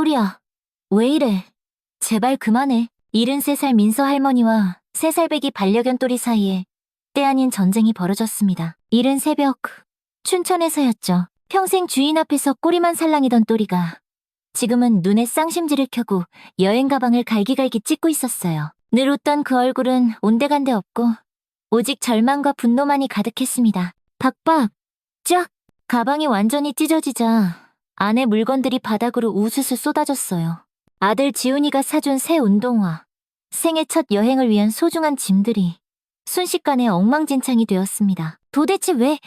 또리야, 왜 이래? 제발 그만해. 73살 민서 할머니와 3살배기 반려견 또리 사이에 때 아닌 전쟁이 벌어졌습니다. 이른 새벽, 춘천에서였죠. 평생 주인 앞에서 꼬리만 살랑이던 또리가 지금은 눈에 쌍심지를 켜고 여행 가방을 갈기갈기 찢고 있었어요. 늘 웃던 그 얼굴은 온데간데 없고 오직 절망과 분노만이 가득했습니다. 박박, 쫙! 가방이 완전히 찢어지자 안에 물건들이 바닥으로 우수수 쏟아졌어요. 아들 지훈이가 사준 새 운동화, 생애 첫 여행을 위한 소중한 짐들이 순식간에 엉망진창이 되었습니다. 도대체 왜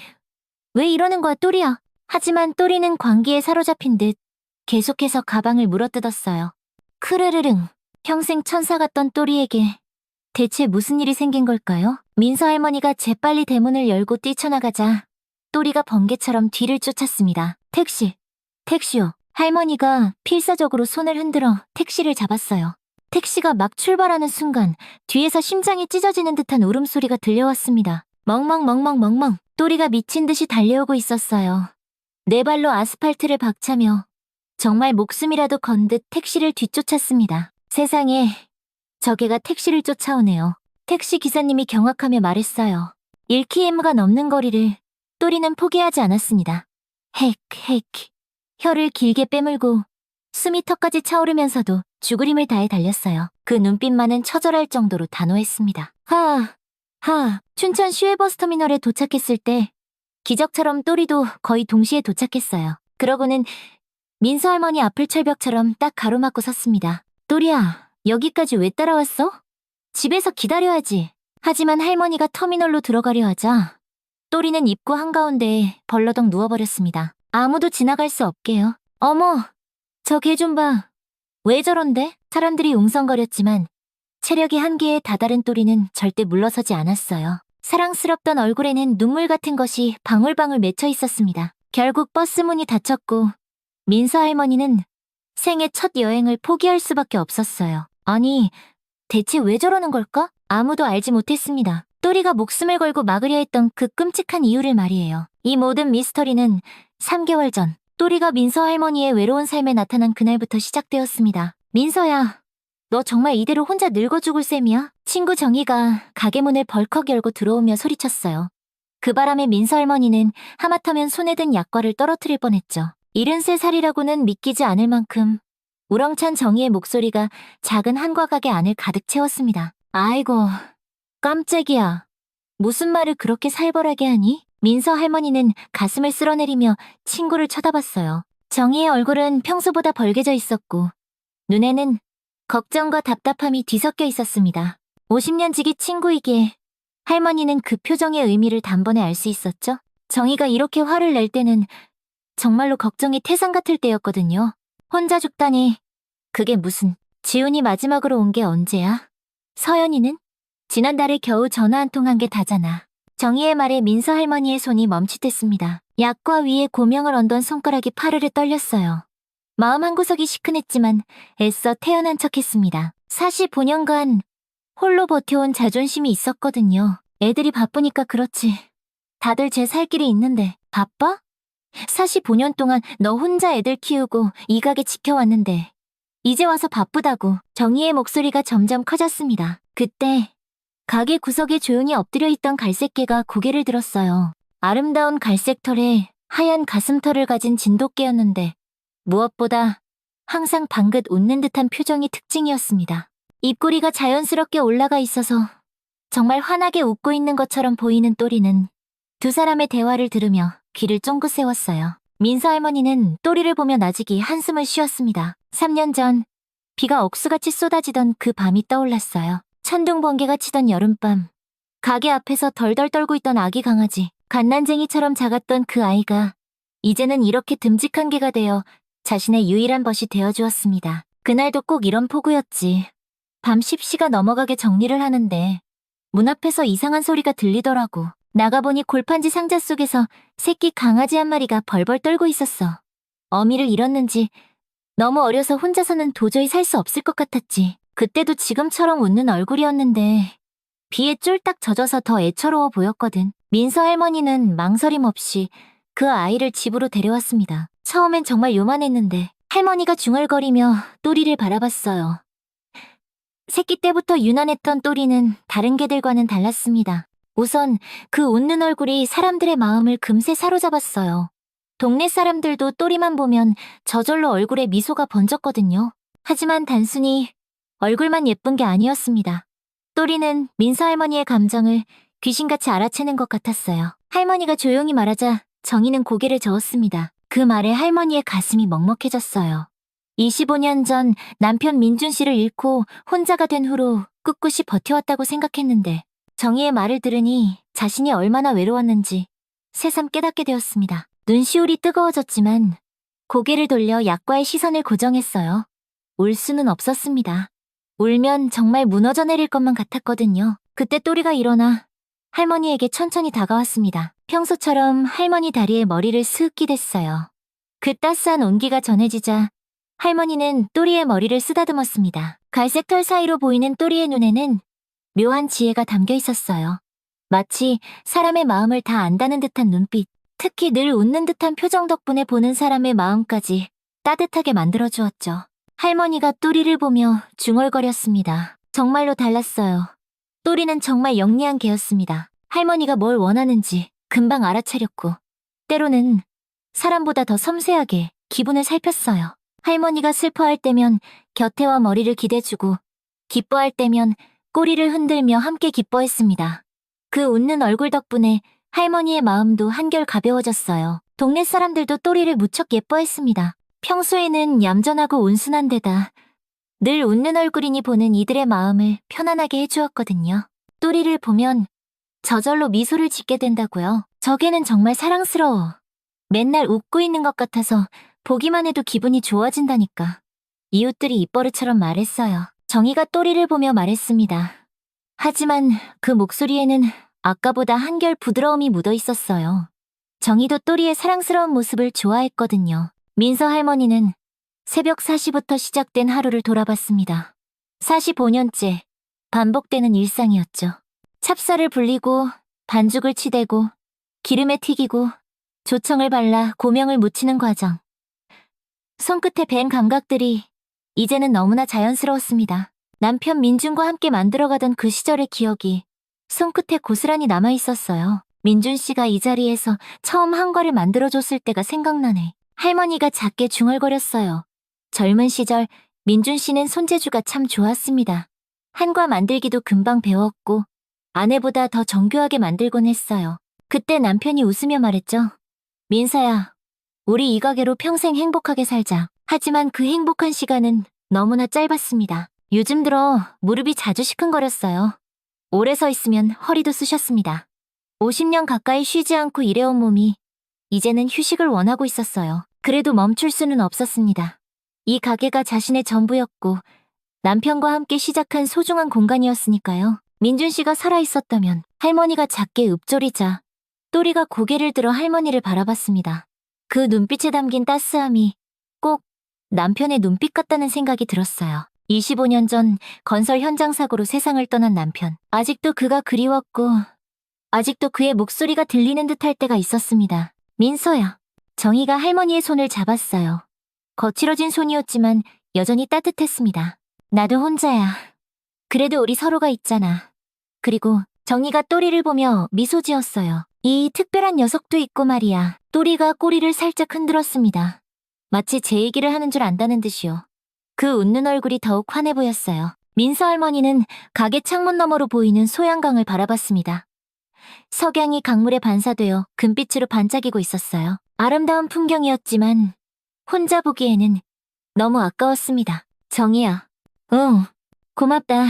이러는 거야, 또리야? 하지만 또리는 광기에 사로잡힌 듯 계속해서 가방을 물어뜯었어요. 크르르릉, 평생 천사 같던 또리에게 대체 무슨 일이 생긴 걸까요? 민서 할머니가 재빨리 대문을 열고 뛰쳐나가자 또리가 번개처럼 뒤를 쫓았습니다. 택시요. 할머니가 필사적으로 손을 흔들어 택시를 잡았어요. 택시가 막 출발하는 순간 뒤에서 심장이 찢어지는 듯한 울음소리가 들려왔습니다. 멍멍. 또리가 미친 듯이 달려오고 있었어요. 네 발로 아스팔트를 박차며 정말 목숨이라도 건 듯 택시를 뒤쫓았습니다. 세상에, 저게가 택시를 쫓아오네요. 택시 기사님이 경악하며 말했어요. 1km가 넘는 거리를 또리는 포기하지 않았습니다. 헥. 혀를 길게 빼물고 숨이 턱까지 차오르면서도 죽으림을 다해 달렸어요. 그 눈빛만은 처절할 정도로 단호했습니다. 춘천 시외버스터미널에 도착했을 때 기적처럼 또리도 거의 동시에 도착했어요. 그러고는 민서 할머니 앞을 철벽처럼 딱 가로막고 섰습니다. 또리야, 여기까지 왜 따라왔어? 집에서 기다려야지. 하지만 할머니가 터미널로 들어가려 하자 또리는 입구 한가운데에 벌러덩 누워버렸습니다. 아무도 지나갈 수 없게요. 어머, 저 개 좀 봐. 왜 저런데? 사람들이 웅성거렸지만 체력이 한계에 다다른 또리는 절대 물러서지 않았어요. 사랑스럽던 얼굴에는 눈물 같은 것이 방울방울 맺혀 있었습니다. 결국 버스 문이 닫혔고 민서 할머니는 생애 첫 여행을 포기할 수밖에 없었어요. 아니, 대체 왜 저러는 걸까? 아무도 알지 못했습니다. 또리가 목숨을 걸고 막으려 했던 그 끔찍한 이유를 말이에요. 이 모든 미스터리는 3개월 전 또리가 민서 할머니의 외로운 삶에 나타난 그날부터 시작되었습니다. 민서야, 너 정말 이대로 혼자 늙어 죽을 셈이야? 친구 정희가 가게 문을 벌컥 열고 들어오며 소리쳤어요. 그 바람에 민서 할머니는 하마터면 손에 든 약과를 떨어뜨릴 뻔했죠. 73살이라고는 믿기지 않을 만큼 우렁찬 정희의 목소리가 작은 한과 가게 안을 가득 채웠습니다. 아이고, 깜짝이야. 무슨 말을 그렇게 살벌하게 하니? 민서 할머니는 가슴을 쓸어내리며 친구를 쳐다봤어요. 정희의 얼굴은 평소보다 벌개져 있었고 눈에는 걱정과 답답함이 뒤섞여 있었습니다. 50년 지기 친구이기에 할머니는 그 표정의 의미를 단번에 알 수 있었죠. 정희가 이렇게 화를 낼 때는 정말로 걱정이 태산 같을 때였거든요. 혼자 죽다니, 그게 무슨. 지훈이 마지막으로 온 게 언제야? 서연이는? 지난달에 겨우 전화 한 통 한 게 다잖아. 정희의 말에 민서 할머니의 손이 멈칫했습니다. 약과 위에 고명을 얹던 손가락이 파르르 떨렸어요. 마음 한구석이 시큰했지만 애써 태연한 척했습니다. 45년간 홀로 버텨온 자존심이 있었거든요. 애들이 바쁘니까 그렇지. 다들 제 살 길이 있는데 바빠? 45년 동안 너 혼자 애들 키우고 이 가게 지켜왔는데 이제 와서 바쁘다고. 정희의 목소리가 점점 커졌습니다. 그때 가게 구석에 조용히 엎드려 있던 갈색개가 고개를 들었어요. 아름다운 갈색 털에 하얀 가슴털을 가진 진돗개였는데 무엇보다 항상 방긋 웃는 듯한 표정이 특징이었습니다. 입꼬리가 자연스럽게 올라가 있어서 정말 환하게 웃고 있는 것처럼 보이는 또리는 두 사람의 대화를 들으며 귀를 쫑긋 세웠어요. 민서 할머니는 또리를 보며 나직이 한숨을 쉬었습니다. 3년 전 비가 억수같이 쏟아지던 그 밤이 떠올랐어요. 천둥 번개가 치던 여름밤, 가게 앞에서 덜덜 떨고 있던 아기 강아지, 갓난쟁이처럼 작았던 그 아이가 이제는 이렇게 듬직한 개가 되어 자신의 유일한 벗이 되어주었습니다. 그날도 꼭 이런 폭우였지. 밤 10시가 넘어가게 정리를 하는데 문 앞에서 이상한 소리가 들리더라고. 나가보니 골판지 상자 속에서 새끼 강아지 한 마리가 벌벌 떨고 있었어. 어미를 잃었는지 너무 어려서 혼자서는 도저히 살 수 없을 것 같았지. 그때도 지금처럼 웃는 얼굴이었는데 비에 쫄딱 젖어서 더 애처로워 보였거든. 민서 할머니는 망설임 없이 그 아이를 집으로 데려왔습니다. 처음엔 정말 요만했는데 할머니가 중얼거리며 또리를 바라봤어요. 새끼 때부터 유난했던 또리는 다른 개들과는 달랐습니다. 우선 그 웃는 얼굴이 사람들의 마음을 금세 사로잡았어요. 동네 사람들도 또리만 보면 저절로 얼굴에 미소가 번졌거든요. 하지만 단순히 얼굴만 예쁜 게 아니었습니다. 또리는 민서 할머니의 감정을 귀신같이 알아채는 것 같았어요. 할머니가 조용히 말하자 정희는 고개를 저었습니다. 그 말에 할머니의 가슴이 먹먹해졌어요. 25년 전 남편 민준 씨를 잃고 혼자가 된 후로 꿋꿋이 버텨왔다고 생각했는데 정희의 말을 들으니 자신이 얼마나 외로웠는지 새삼 깨닫게 되었습니다. 눈시울이 뜨거워졌지만 고개를 돌려 약과의 시선을 고정했어요. 울 수는 없었습니다. 울면 정말 무너져 내릴 것만 같았거든요. 그때 또리가 일어나 할머니에게 천천히 다가왔습니다. 평소처럼 할머니 다리에 머리를 스윽 기댔어요. 그 따스한 온기가 전해지자 할머니는 또리의 머리를 쓰다듬었습니다. 갈색 털 사이로 보이는 또리의 눈에는 묘한 지혜가 담겨 있었어요. 마치 사람의 마음을 다 안다는 듯한 눈빛, 특히 늘 웃는 듯한 표정 덕분에 보는 사람의 마음까지 따뜻하게 만들어주었죠. 할머니가 또리를 보며 중얼거렸습니다. 정말로 달랐어요. 또리는 정말 영리한 개였습니다. 할머니가 뭘 원하는지 금방 알아차렸고, 때로는 사람보다 더 섬세하게 기분을 살폈어요. 할머니가 슬퍼할 때면 곁에 와 머리를 기대주고, 기뻐할 때면 꼬리를 흔들며 함께 기뻐했습니다. 그 웃는 얼굴 덕분에 할머니의 마음도 한결 가벼워졌어요. 동네 사람들도 또리를 무척 예뻐했습니다. 평소에는 얌전하고 온순한 데다 늘 웃는 얼굴이니 보는 이들의 마음을 편안하게 해주었거든요. 또리를 보면 저절로 미소를 짓게 된다고요. 저 개는 정말 사랑스러워. 맨날 웃고 있는 것 같아서 보기만 해도 기분이 좋아진다니까. 이웃들이 입버릇처럼 말했어요. 정희가 또리를 보며 말했습니다. 하지만 그 목소리에는 아까보다 한결 부드러움이 묻어 있었어요. 정희도 또리의 사랑스러운 모습을 좋아했거든요. 민서 할머니는 새벽 4시부터 시작된 하루를 돌아봤습니다. 45년째 반복되는 일상이었죠. 찹쌀을 불리고 반죽을 치대고 기름에 튀기고 조청을 발라 고명을 묻히는 과정. 손끝에 밴 감각들이 이제는 너무나 자연스러웠습니다. 남편 민준과 함께 만들어가던 그 시절의 기억이 손끝에 고스란히 남아있었어요. 민준 씨가 이 자리에서 처음 한과를 만들어줬을 때가 생각나네. 할머니가 작게 중얼거렸어요. 젊은 시절 민준 씨는 손재주가 참 좋았습니다. 한과 만들기도 금방 배웠고 아내보다 더 정교하게 만들곤 했어요. 그때 남편이 웃으며 말했죠. 민서야, 우리 이 가게로 평생 행복하게 살자. 하지만 그 행복한 시간은 너무나 짧았습니다. 요즘 들어 무릎이 자주 시큰거렸어요. 오래 서 있으면 허리도 쑤셨습니다. 50년 가까이 쉬지 않고 일해온 몸이 이제는 휴식을 원하고 있었어요. 그래도 멈출 수는 없었습니다. 이 가게가 자신의 전부였고 남편과 함께 시작한 소중한 공간이었으니까요. 민준 씨가 살아있었다면 할머니가 작게 읊조리자 또리가 고개를 들어 할머니를 바라봤습니다. 그 눈빛에 담긴 따스함이 꼭 남편의 눈빛 같다는 생각이 들었어요. 25년 전 건설 현장 사고로 세상을 떠난 남편. 아직도 그가 그리웠고 아직도 그의 목소리가 들리는 듯할 때가 있었습니다. 민서야. 정희가 할머니의 손을 잡았어요. 거칠어진 손이었지만 여전히 따뜻했습니다. 나도 혼자야. 그래도 우리 서로가 있잖아. 그리고 정희가 또리를 보며 미소 지었어요. 이 특별한 녀석도 있고 말이야. 또리가 꼬리를 살짝 흔들었습니다. 마치 제 얘기를 하는 줄 안다는 듯이요. 그 웃는 얼굴이 더욱 환해 보였어요. 민서 할머니는 가게 창문 너머로 보이는 소양강을 바라봤습니다. 석양이 강물에 반사되어 금빛으로 반짝이고 있었어요. 아름다운 풍경이었지만 혼자 보기에는 너무 아까웠습니다. 정희야. 응, 고맙다.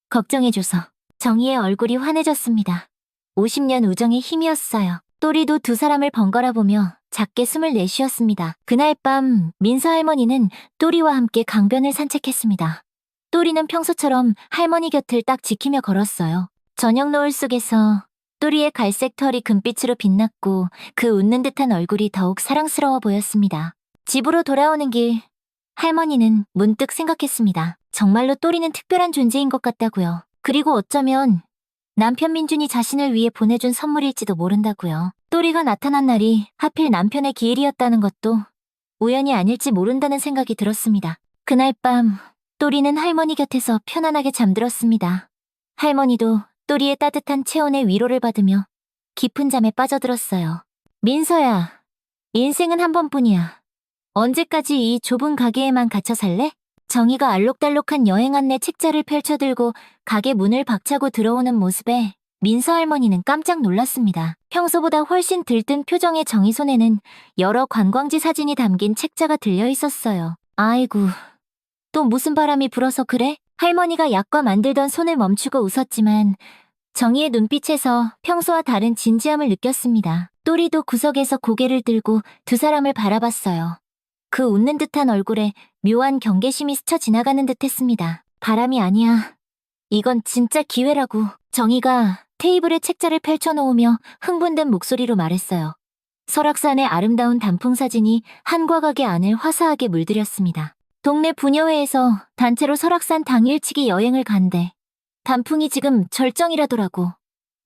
걱정해줘서. 정희의 얼굴이 환해졌습니다. 50년 우정의 힘이었어요. 또리도 두 사람을 번갈아 보며 작게 숨을 내쉬었습니다. 그날 밤 민서 할머니는 또리와 함께 강변을 산책했습니다. 또리는 평소처럼 할머니 곁을 딱 지키며 걸었어요. 저녁 노을 속에서 또리의 갈색 털이 금빛으로 빛났고 그 웃는 듯한 얼굴이 더욱 사랑스러워 보였습니다. 집으로 돌아오는 길, 할머니는 문득 생각했습니다. 정말로 또리는 특별한 존재인 것 같다고요. 그리고 어쩌면 남편 민준이 자신을 위해 보내준 선물일지도 모른다고요. 또리가 나타난 날이 하필 남편의 기일이었다는 것도 우연이 아닐지 모른다는 생각이 들었습니다. 그날 밤, 또리는 할머니 곁에서 편안하게 잠들었습니다. 할머니도 또리의 따뜻한 체온에 위로를 받으며 깊은 잠에 빠져들었어요. 민서야, 인생은 한 번뿐이야. 언제까지 이 좁은 가게에만 갇혀 살래? 정희가 알록달록한 여행 안내 책자를 펼쳐들고 가게 문을 박차고 들어오는 모습에 민서 할머니는 깜짝 놀랐습니다. 평소보다 훨씬 들뜬 표정의 정희 손에는 여러 관광지 사진이 담긴 책자가 들려 있었어요. 아이고, 또 무슨 바람이 불어서 그래? 할머니가 약과 만들던 손을 멈추고 웃었지만 정희의 눈빛에서 평소와 다른 진지함을 느꼈습니다. 또리도 구석에서 고개를 들고 두 사람을 바라봤어요. 그 웃는 듯한 얼굴에 묘한 경계심이 스쳐 지나가는 듯 했습니다. 바람이 아니야. 이건 진짜 기회라고. 정희가 테이블에 책자를 펼쳐놓으며 흥분된 목소리로 말했어요. 설악산의 아름다운 단풍 사진이 한과 가게 안을 화사하게 물들였습니다. 동네 부녀회에서 단체로 설악산 당일치기 여행을 간대. 단풍이 지금 절정이라더라고.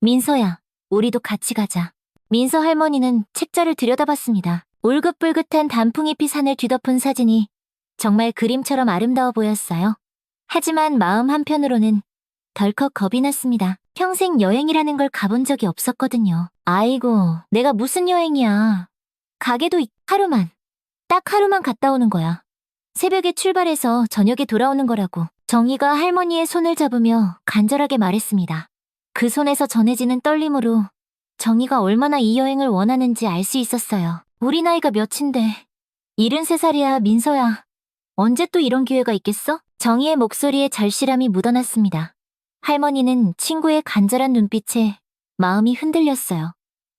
민서야, 우리도 같이 가자. 민서 할머니는 책자를 들여다봤습니다. 울긋불긋한 단풍잎이 산을 뒤덮은 사진이 정말 그림처럼 아름다워 보였어요. 하지만 마음 한편으로는 덜컥 겁이 났습니다. 평생 여행이라는 걸 가본 적이 없었거든요. 아이고, 내가 무슨 여행이야. 가게도 하루만, 딱 하루만 갔다 오는 거야. 새벽에 출발해서 저녁에 돌아오는 거라고. 정희가 할머니의 손을 잡으며 간절하게 말했습니다. 그 손에서 전해지는 떨림으로 정희가 얼마나 이 여행을 원하는지 알 수 있었어요. 우리 나이가 몇인데. 73살이야, 민서야. 언제 또 이런 기회가 있겠어? 정희의 목소리에 절실함이 묻어났습니다. 할머니는 친구의 간절한 눈빛에 마음이 흔들렸어요.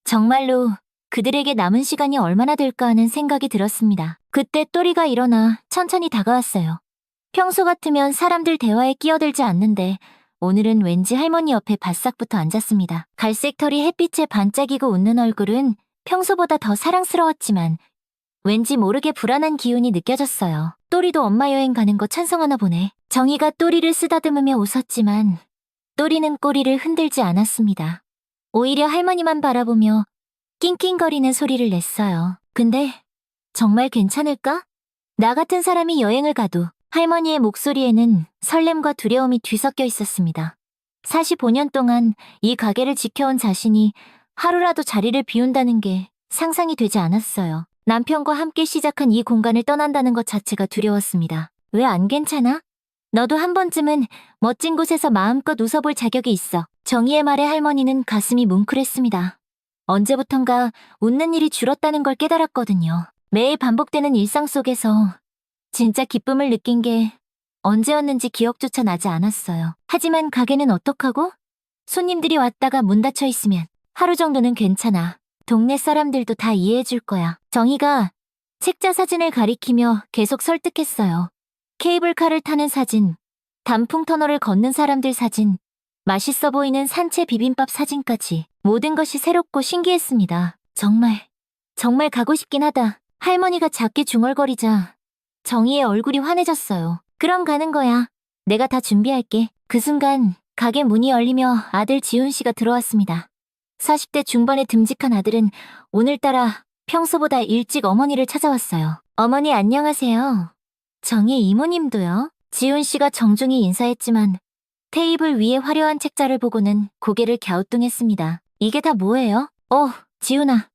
정말로 그들에게 남은 시간이 얼마나 될까 하는 생각이 들었습니다. 그때 또리가 일어나 천천히 다가왔어요. 평소 같으면 사람들 대화에 끼어들지 않는데 오늘은 왠지 할머니 옆에 바싹 붙어 앉았습니다. 갈색 털이 햇빛에 반짝이고 웃는 얼굴은 평소보다 더 사랑스러웠지만 왠지 모르게 불안한 기운이 느껴졌어요. 또리도 엄마 여행 가는 거 찬성하나 보네. 정희가 또리를 쓰다듬으며 웃었지만 또리는 꼬리를 흔들지 않았습니다. 오히려 할머니만 바라보며 낑낑거리는 소리를 냈어요. 근데 정말 괜찮을까? 나 같은 사람이 여행을 가도. 할머니의 목소리에는 설렘과 두려움이 뒤섞여 있었습니다. 45년 동안 이 가게를 지켜온 자신이 하루라도 자리를 비운다는 게 상상이 되지 않았어요. 남편과 함께 시작한 이 공간을 떠난다는 것 자체가 두려웠습니다. 왜 안 괜찮아? 너도 한 번쯤은 멋진 곳에서 마음껏 웃어볼 자격이 있어. 정희의 말에 할머니는 가슴이 뭉클했습니다. 언제부턴가 웃는 일이 줄었다는 걸 깨달았거든요. 매일 반복되는 일상 속에서 진짜 기쁨을 느낀 게 언제였는지 기억조차 나지 않았어요. 하지만 가게는 어떡하고? 손님들이 왔다가 문 닫혀 있으면 하루 정도는 괜찮아. 동네 사람들도 다 이해해줄 거야. 정희가 책자 사진을 가리키며 계속 설득했어요. 케이블카를 타는 사진, 단풍 터널을 걷는 사람들 사진, 맛있어 보이는 산채 비빔밥 사진까지 모든 것이 새롭고 신기했습니다. 정말 가고 싶긴 하다. 할머니가 작게 중얼거리자 정희의 얼굴이 환해졌어요. 그럼 가는 거야. 내가 다 준비할게. 그 순간 가게 문이 열리며 아들 지훈 씨가 들어왔습니다. 40대 중반의 듬직한 아들은 오늘따라 평소보다 일찍 어머니를 찾아왔어요. 어머니 안녕하세요. 정희 이모님도요. 지훈 씨가 정중히 인사했지만 테이블 위에 화려한 책자를 보고는 고개를 갸우뚱했습니다. 이게 다 뭐예요? 지훈아.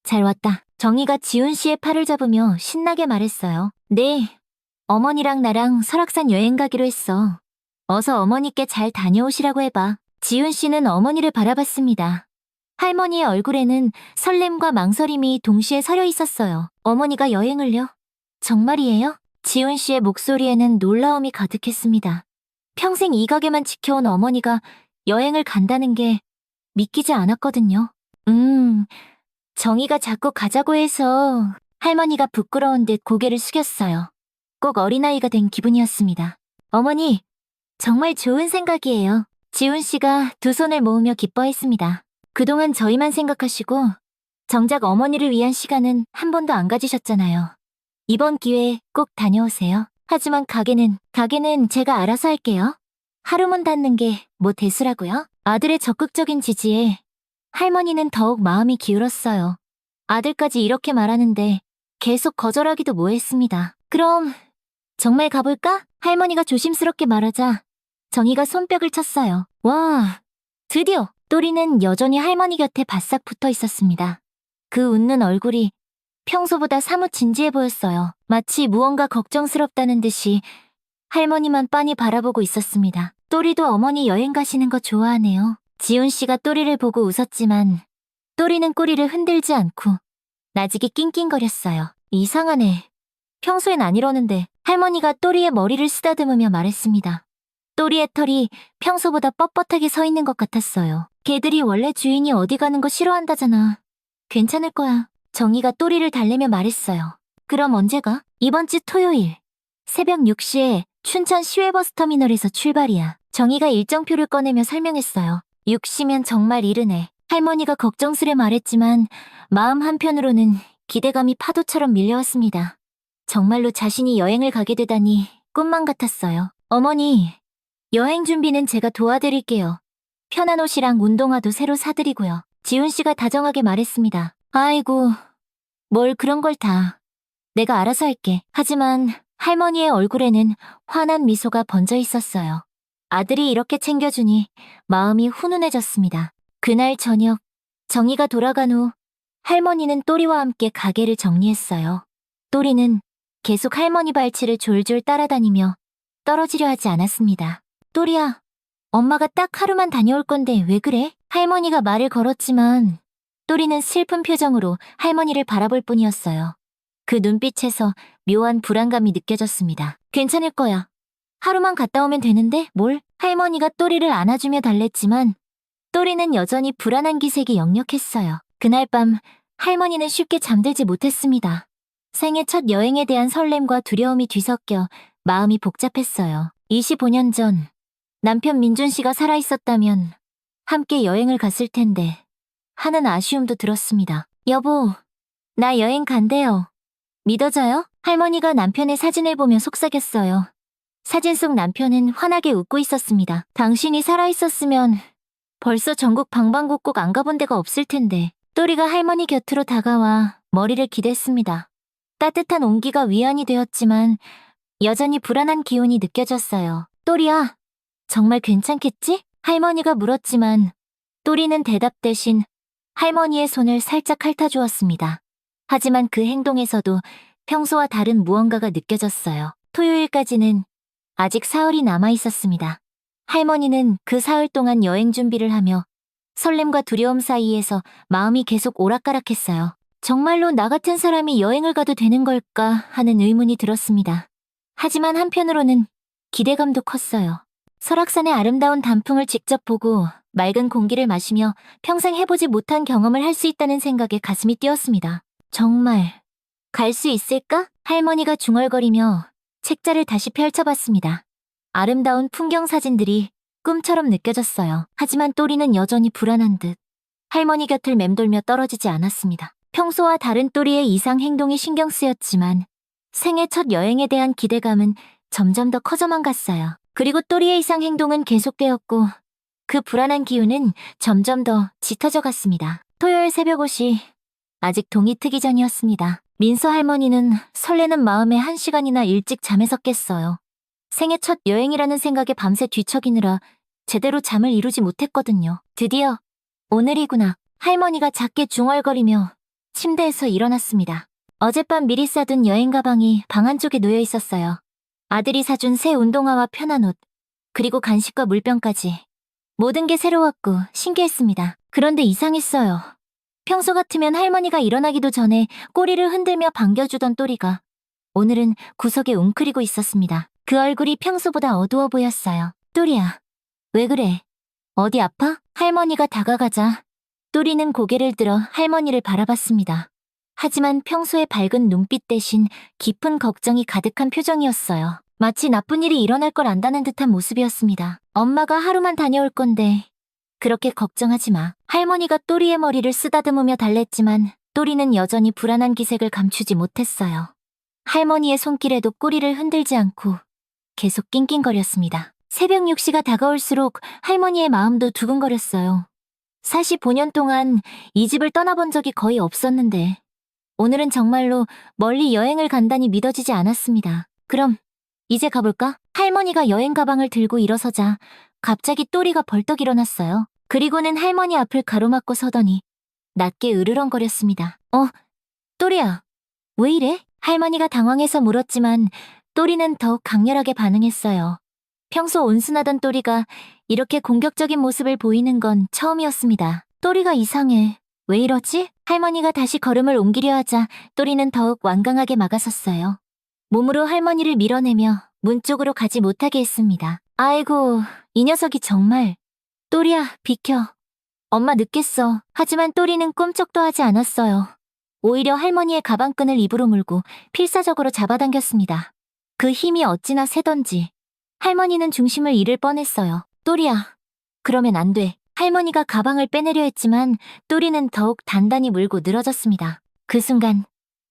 잘 왔다. 정희가 지훈 씨의 팔을 잡으며 신나게 말했어요. 네, 어머니랑 나랑 설악산 여행 가기로 했어. 어서 어머니께 잘 다녀오시라고 해봐. 지훈 씨는 어머니를 바라봤습니다. 할머니의 얼굴에는 설렘과 망설임이 동시에 서려 있었어요. 어머니가 여행을요? 정말이에요? 지훈 씨의 목소리에는 놀라움이 가득했습니다. 평생 이 가게만 지켜온 어머니가 여행을 간다는 게 믿기지 않았거든요. 정희가 자꾸 가자고 해서 할머니가 부끄러운 듯 고개를 숙였어요. 꼭 어린아이가 된 기분이었습니다. 어머니, 정말 좋은 생각이에요. 지훈 씨가 두 손을 모으며 기뻐했습니다. 그동안 저희만 생각하시고 정작 어머니를 위한 시간은 한 번도 안 가지셨잖아요. 이번 기회에 꼭 다녀오세요. 하지만 가게는 제가 알아서 할게요. 하루문 닫는 게 뭐 대수라고요? 아들의 적극적인 지지에 할머니는 더욱 마음이 기울었어요. 아들까지 이렇게 말하는데 계속 거절하기도 뭐했습니다. 그럼 정말 가볼까? 할머니가 조심스럽게 말하자 정희가 손뼉을 쳤어요. 와, 드디어! 또리는 여전히 할머니 곁에 바싹 붙어 있었습니다. 그 웃는 얼굴이 평소보다 사뭇 진지해 보였어요. 마치 무언가 걱정스럽다는 듯이 할머니만 빤히 바라보고 있었습니다. 또리도 어머니 여행 가시는 거 좋아하네요. 지훈 씨가 또리를 보고 웃었지만 또리는 꼬리를 흔들지 않고 나직이 낑낑거렸어요. 이상하네. 평소엔 안 이러는데. 할머니가 또리의 머리를 쓰다듬으며 말했습니다. 또리의 털이 평소보다 뻣뻣하게 서 있는 것 같았어요. 걔들이 원래 주인이 어디 가는 거 싫어한다잖아. 괜찮을 거야. 정희가 또리를 달래며 말했어요. 그럼 언제 가? 이번 주 토요일. 새벽 6시에 춘천 시외버스터미널에서 출발이야. 정희가 일정표를 꺼내며 설명했어요. 6시면 정말 이르네. 할머니가 걱정스레 말했지만 마음 한편으로는 기대감이 파도처럼 밀려왔습니다. 정말로 자신이 여행을 가게 되다니 꿈만 같았어요. 어머니, 여행 준비는 제가 도와드릴게요. 편한 옷이랑 운동화도 새로 사드리고요. 지훈 씨가 다정하게 말했습니다. 아이고, 뭘 그런 걸 다. 내가 알아서 할게. 하지만 할머니의 얼굴에는 환한 미소가 번져 있었어요. 아들이 이렇게 챙겨주니 마음이 훈훈해졌습니다. 그날 저녁, 정희가 돌아간 후 할머니는 또리와 함께 가게를 정리했어요. 또리는 계속 할머니 발치를 졸졸 따라다니며 떨어지려 하지 않았습니다. 또리야, 엄마가 딱 하루만 다녀올 건데 왜 그래? 할머니가 말을 걸었지만 또리는 슬픈 표정으로 할머니를 바라볼 뿐이었어요. 그 눈빛에서 묘한 불안감이 느껴졌습니다. 괜찮을 거야. 하루만 갔다 오면 되는데 뭘? 할머니가 또리를 안아주며 달랬지만 또리는 여전히 불안한 기색이 역력했어요. 그날 밤 할머니는 쉽게 잠들지 못했습니다. 생애 첫 여행에 대한 설렘과 두려움이 뒤섞여 마음이 복잡했어요. 25년 전 남편 민준 씨가 살아있었다면 함께 여행을 갔을 텐데 하는 아쉬움도 들었습니다. 여보, 나 여행 간대요. 믿어져요? 할머니가 남편의 사진을 보며 속삭였어요. 사진 속 남편은 환하게 웃고 있었습니다. 당신이 살아있었으면 벌써 전국 방방곡곡 안 가본 데가 없을 텐데. 또리가 할머니 곁으로 다가와 머리를 기댔습니다. 따뜻한 온기가 위안이 되었지만 여전히 불안한 기운이 느껴졌어요. 또리야, 정말 괜찮겠지? 할머니가 물었지만 또리는 대답 대신 할머니의 손을 살짝 핥아주었습니다. 하지만 그 행동에서도 평소와 다른 무언가가 느껴졌어요. 토요일까지는 아직 사흘이 남아있었습니다. 할머니는 그 사흘 동안 여행 준비를 하며 설렘과 두려움 사이에서 마음이 계속 오락가락했어요. 정말로 나 같은 사람이 여행을 가도 되는 걸까 하는 의문이 들었습니다. 하지만 한편으로는 기대감도 컸어요. 설악산의 아름다운 단풍을 직접 보고 맑은 공기를 마시며 평생 해보지 못한 경험을 할 수 있다는 생각에 가슴이 뛰었습니다. 정말 갈 수 있을까? 할머니가 중얼거리며 책자를 다시 펼쳐봤습니다. 아름다운 풍경 사진들이 꿈처럼 느껴졌어요. 하지만 또리는 여전히 불안한 듯 할머니 곁을 맴돌며 떨어지지 않았습니다. 평소와 다른 또리의 이상 행동이 신경 쓰였지만 생애 첫 여행에 대한 기대감은 점점 더 커져만 갔어요. 그리고 또리의 이상 행동은 계속되었고 그 불안한 기운은 점점 더 짙어져 갔습니다. 토요일 새벽 5시, 아직 동이 트기 전이었습니다. 민서 할머니는 설레는 마음에 1시간이나 일찍 잠에서 깼어요. 생애 첫 여행이라는 생각에 밤새 뒤척이느라 제대로 잠을 이루지 못했거든요. 드디어 오늘이구나. 할머니가 작게 중얼거리며 침대에서 일어났습니다. 어젯밤 미리 싸둔 여행 가방이 방 한쪽에 놓여 있었어요. 아들이 사준 새 운동화와 편한 옷, 그리고 간식과 물병까지. 모든 게 새로웠고 신기했습니다. 그런데 이상했어요. 평소 같으면 할머니가 일어나기도 전에 꼬리를 흔들며 반겨주던 또리가 오늘은 구석에 웅크리고 있었습니다. 그 얼굴이 평소보다 어두워 보였어요. 또리야, 왜 그래? 어디 아파? 할머니가 다가가자 또리는 고개를 들어 할머니를 바라봤습니다. 하지만 평소의 밝은 눈빛 대신 깊은 걱정이 가득한 표정이었어요. 마치 나쁜 일이 일어날 걸 안다는 듯한 모습이었습니다. 엄마가 하루만 다녀올 건데 그렇게 걱정하지 마. 할머니가 또리의 머리를 쓰다듬으며 달랬지만 또리는 여전히 불안한 기색을 감추지 못했어요. 할머니의 손길에도 꼬리를 흔들지 않고 계속 낑낑거렸습니다. 새벽 6시가 다가올수록 할머니의 마음도 두근거렸어요. 45년 동안 이 집을 떠나본 적이 거의 없었는데 오늘은 정말로 멀리 여행을 간다니 믿어지지 않았습니다. 그럼 이제 가볼까? 할머니가 여행 가방을 들고 일어서자 갑자기 또리가 벌떡 일어났어요. 그리고는 할머니 앞을 가로막고 서더니 낮게 으르렁거렸습니다. 또리야, 왜 이래? 할머니가 당황해서 물었지만 또리는 더욱 강렬하게 반응했어요. 평소 온순하던 또리가 이렇게 공격적인 모습을 보이는 건 처음이었습니다. 또리가 이상해. 왜 이러지? 할머니가 다시 걸음을 옮기려 하자 또리는 더욱 완강하게 막아섰어요. 몸으로 할머니를 밀어내며 문 쪽으로 가지 못하게 했습니다. 아이고, 이 녀석이 정말. 또리야, 비켜. 엄마 늦겠어. 하지만 또리는 꼼짝도 하지 않았어요. 오히려 할머니의 가방끈을 입으로 물고 필사적으로 잡아당겼습니다. 그 힘이 어찌나 세던지 할머니는 중심을 잃을 뻔했어요. 또리야, 그러면 안 돼. 할머니가 가방을 빼내려 했지만 또리는 더욱 단단히 물고 늘어졌습니다. 그 순간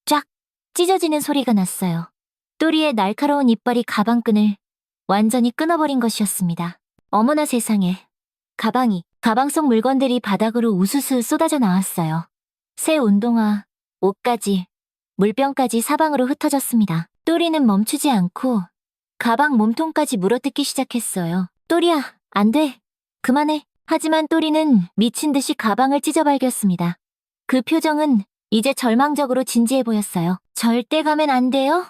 쫙 찢어지는 소리가 났어요. 또리의 날카로운 이빨이 가방끈을 완전히 끊어버린 것이었습니다. 어머나 세상에. 가방 속 물건들이 바닥으로 우수수 쏟아져 나왔어요. 새 운동화, 옷까지, 물병까지 사방으로 흩어졌습니다. 또리는 멈추지 않고 가방 몸통까지 물어뜯기 시작했어요. 또리야, 안 돼. 그만해. 하지만 또리는 미친 듯이 가방을 찢어발겼습니다. 그 표정은 이제 절망적으로 진지해 보였어요. 절대 가면 안 돼요?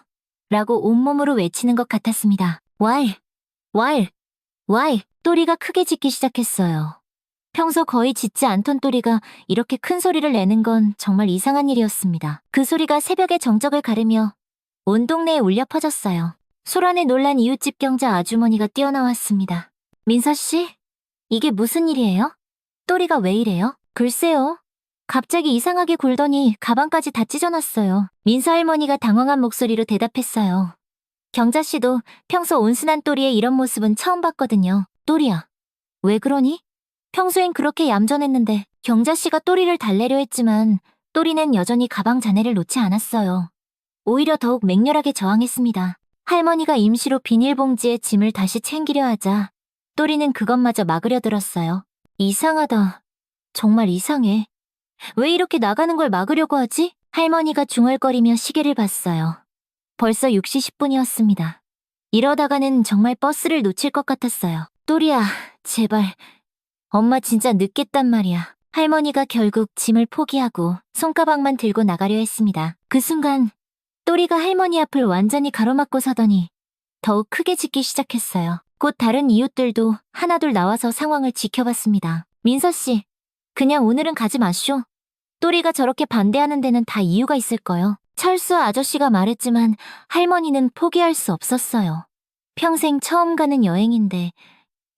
라고 온몸으로 외치는 것 같았습니다. Why? 또리가 크게 짖기 시작했어요. 평소 거의 짖지 않던 또리가 이렇게 큰 소리를 내는 건 정말 이상한 일이었습니다. 그 소리가 새벽의 정적을 가르며 온 동네에 울려 퍼졌어요. 소란에 놀란 이웃집 경자 아주머니가 뛰어나왔습니다. 민서씨, 이게 무슨 일이에요? 또리가 왜 이래요? 글쎄요. 갑자기 이상하게 굴더니 가방까지 다 찢어놨어요. 민서 할머니가 당황한 목소리로 대답했어요. 경자씨도 평소 온순한 또리의 이런 모습은 처음 봤거든요. 또리야, 왜 그러니? 평소엔 그렇게 얌전했는데 경자씨가 또리를 달래려 했지만 또리는 여전히 가방 잔해를 놓지 않았어요. 오히려 더욱 맹렬하게 저항했습니다. 할머니가 임시로 비닐봉지에 짐을 다시 챙기려 하자 또리는 그것마저 막으려 들었어요. 이상하다. 정말 이상해. 왜 이렇게 나가는 걸 막으려고 하지? 할머니가 중얼거리며 시계를 봤어요. 벌써 6시 10분이었습니다. 이러다가는 정말 버스를 놓칠 것 같았어요. 또리야, 제발. 엄마 진짜 늦겠단 말이야. 할머니가 결국 짐을 포기하고 손가방만 들고 나가려 했습니다. 그 순간 또리가 할머니 앞을 완전히 가로막고 서더니 더욱 크게 짖기 시작했어요. 곧 다른 이웃들도 하나둘 나와서 상황을 지켜봤습니다. 민서씨, 그냥 오늘은 가지 마쇼. 또리가 저렇게 반대하는 데는 다 이유가 있을 거요. 철수 아저씨가 말했지만 할머니는 포기할 수 없었어요. 평생 처음 가는 여행인데